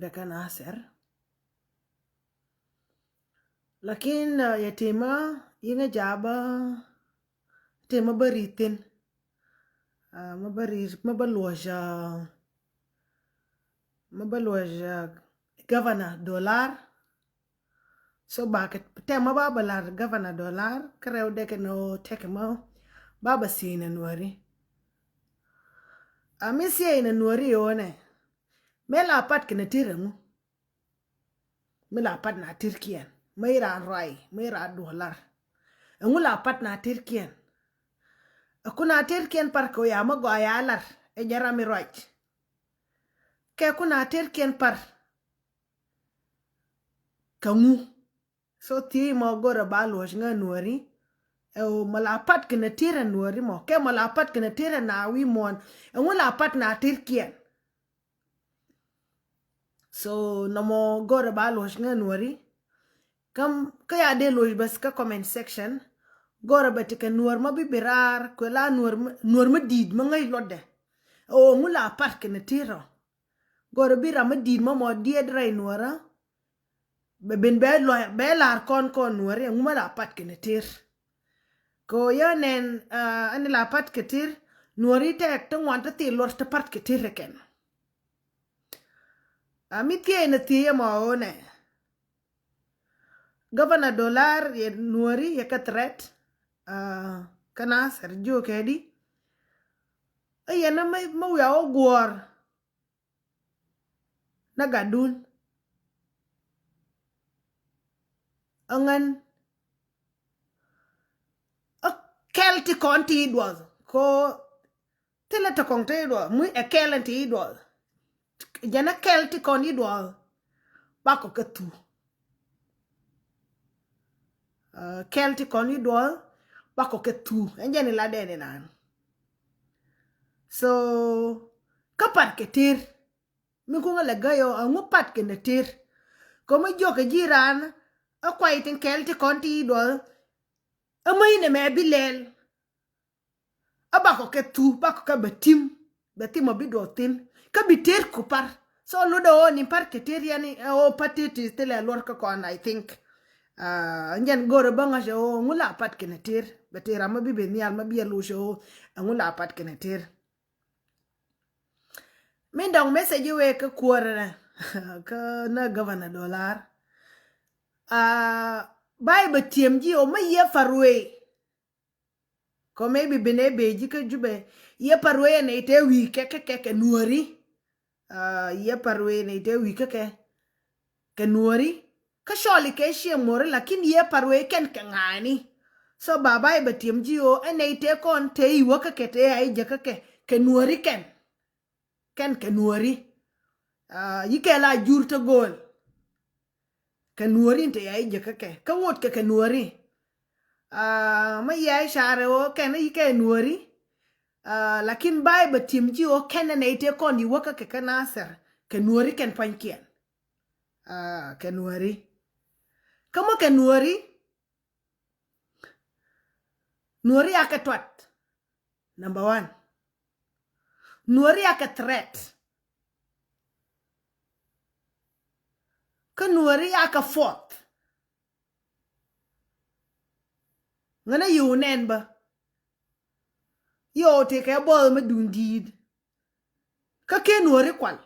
Daka Nasser. Lakin yatima yinga jaba tema baritin mabalwaja governor dollar so baket tema babalar governor dollar karew deke no teke ma baba sina nwari amisia ina nwari yone mela pat kena tiramu mela pat na tirkian mayra rai mayra dollar ngula pat na tirkian akuna tirkian par ko ya mago ayalar e jarami roj ke kuna tirkian par kamu so ti mo gora balwaj nga nuari e o malapat kena tira nuari mo ke malapat kena tira na wi mon e ngula pat na tirkian so namo gora balwaj nga nuari kam kaya de loj bas ka comment section gora betika nuar mabibirar ko la nuar madid mangay lodde o ngula pat kena tira gora bira madid mo died ray nuara ben be lar kon nuari nguma la pat kena tir ko yanen ani la pat ketir nuari tek to wanta ti lor ta pat ketir ken amit ke na ti ma one governor dollar ye nuari ye ka threat kana serjo kedi ayana ma ya ogwor na gadun angan kelti konti idwal ko teleta konti idwal mu e kelenti idwal jana kelti konti idwal bako katu kelti konti idwal bako katu enjani la dene nan so kapat ketir mikunga legayo angu pat kenetir komo joka jiran akwaitin kelti konti idwal amayne me bilel abako ketu bako ka betim obidotin ka biter kupar so ludo ni par ketir yani o patiti tele lor ka kon I think njan gore banga jo ngula pat kenetir betira mabibe nial mabielu jo ngula pat kenetir min dong message we ka kuora ka na governor dollar bai betiem ji o maye farwe ko maybe bene beji ka jube ye parwe ne ite wi ke nuari ye parwe ne ite wi ke nuari ka sholi ke she more lakin ye parwe ken ngani so baba e betiem ji o ene ite kon te iwo ke te ai je ke nuari ken ke nuari yike la jurta gol ke nuari te ai je ka wot ke nuari ma yai share o ken yike nuari lakin bai betiem ji o ken ne ite kon iwo ke Nasser ke nuari ken pankien ke nuari kama ke nuari ake twat number 1 nuari ake threat ka nuari ake fourth ngana yunen ba yo te ke bol ma dundid ka ke nuari kwal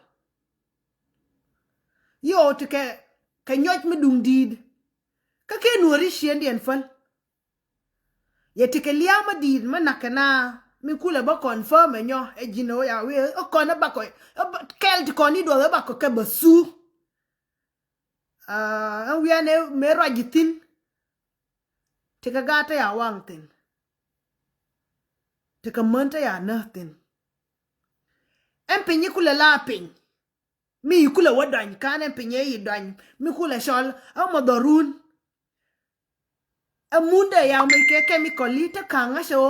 yo te ke nyoj ma dundid ka ke nuari shiendi fal ye te ke liama did manakana min kula ba confirm enyo ejino ya we o kona ba ko kel ti koni do ba ko ke basu we ane me rajitin te ka gata ya wangtin te ka manta ya nothing empinyi kula lapin mi kula wadan kan empinyi yidan mi kula shol amadorun amunda ya me ke chemical ita kanga sho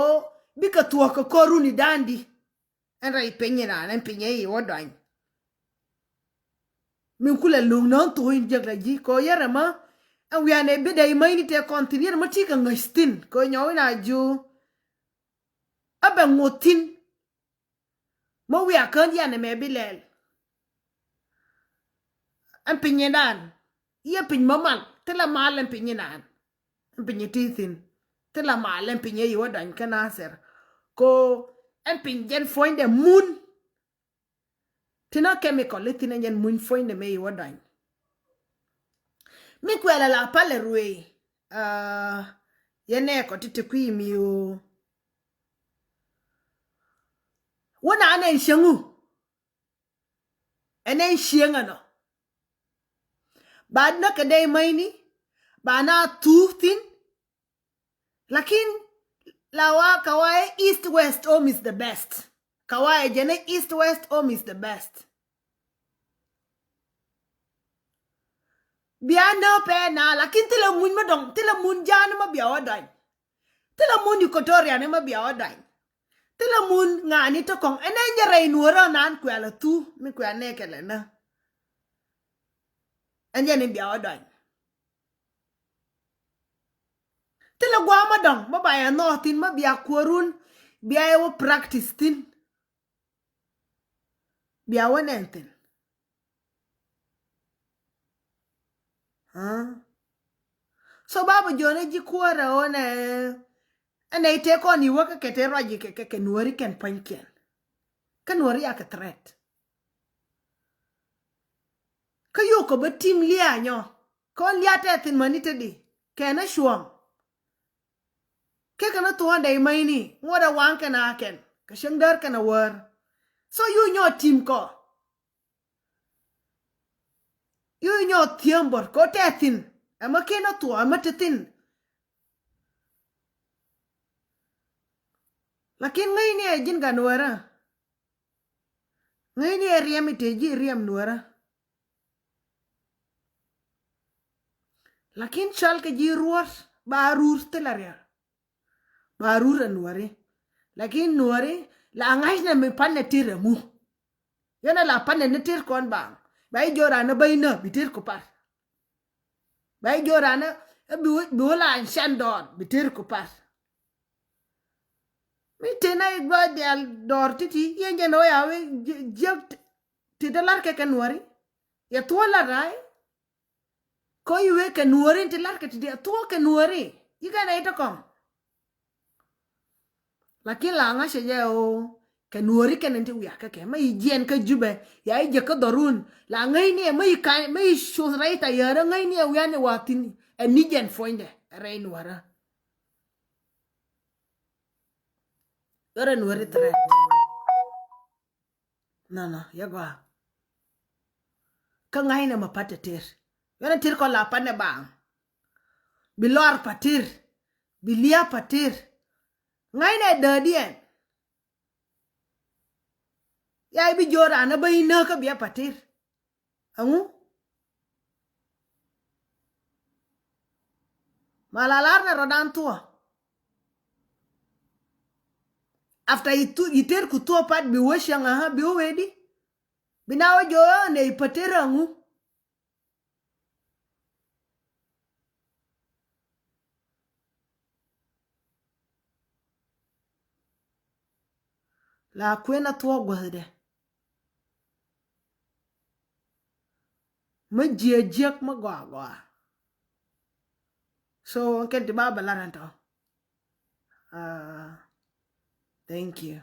bika tuwa ko koruni dandi enra ipenyina empinyi wadan min kula lung non to in jagla ji ko yara ma an wi ane bida mai ni te kontinir ma tika ngastin ko nyawina ju aba ngotin mo wi akan ya ne me bilel an pinyedan ye pin maman tela malen pinyedan an pinyetitin tela malen pinye yo dan kanaser ko an pinjen foinde mun tina chemical tina yen mun foinde me yo dan mi kwela la pale ruwe yene ko tete kwimi o wona anen shengu enen shenga no bad na kadai maini bana tuftin lakin lawa kawae east west home is the best kawae jene east west home is the best biano pe na lakin tila mun madong tila mun jana ma biawa dan tila mun yukotoria ne ma biawa dan tila mun ngani to kong enen jere nuora nan kwela tu mi kwa nekele na anje ne biawa dan tila gwa madong ma baya no tin ma bia korun bia yo practice tin bia wonenten so babu jone ji kuara one ane ite ko ni waka kete roji ke nuori ken panken kan nuori ya ke threat kayo ko betim lia nyo kon lia te tin manite di kena shuam ke kana to ande maini ngoda wan kana ken ka shengdar kana war so you nyo team ko you nyo tiambor ko te tin ama kena to ama te tin lakin ngai ni jin ga nuara ngai ni riam ite ji riam nuara lakin chal ke ji ruor ba rur telaria ba rur nuare lakin nuare la ngai na me panne tire mu yana la panne ne tir kon ba bai jora na bai na bitir ko par bai jora na bi wala shandon bitir ko par mi tena igba dial dor titi yenje no ya we jekt ti dalar ke kanwari ya tola rai ko yue kanwari ti lar ke ti to kanwari yiga na ito kom lakin la nga sheje o kanwari kenen ti uya ke mai jen ka jube ya ije ka dorun la ngai ni mai sho rai ta yara ngai ni uya ne watin ni jen foinde rain wara yara nwari threat no yagwa ka ngai na mapate tir yana tir ko la pane bang bilor patir bilia patir ngai na dadien ya bi jora na bai na ka bia patir angu malalar na rodan tua after iter ku to pat bi woshanga ha bi wedi binawo jo ne paterangu la kwena to gwade majejek magwa so kenti baba laranto thank you.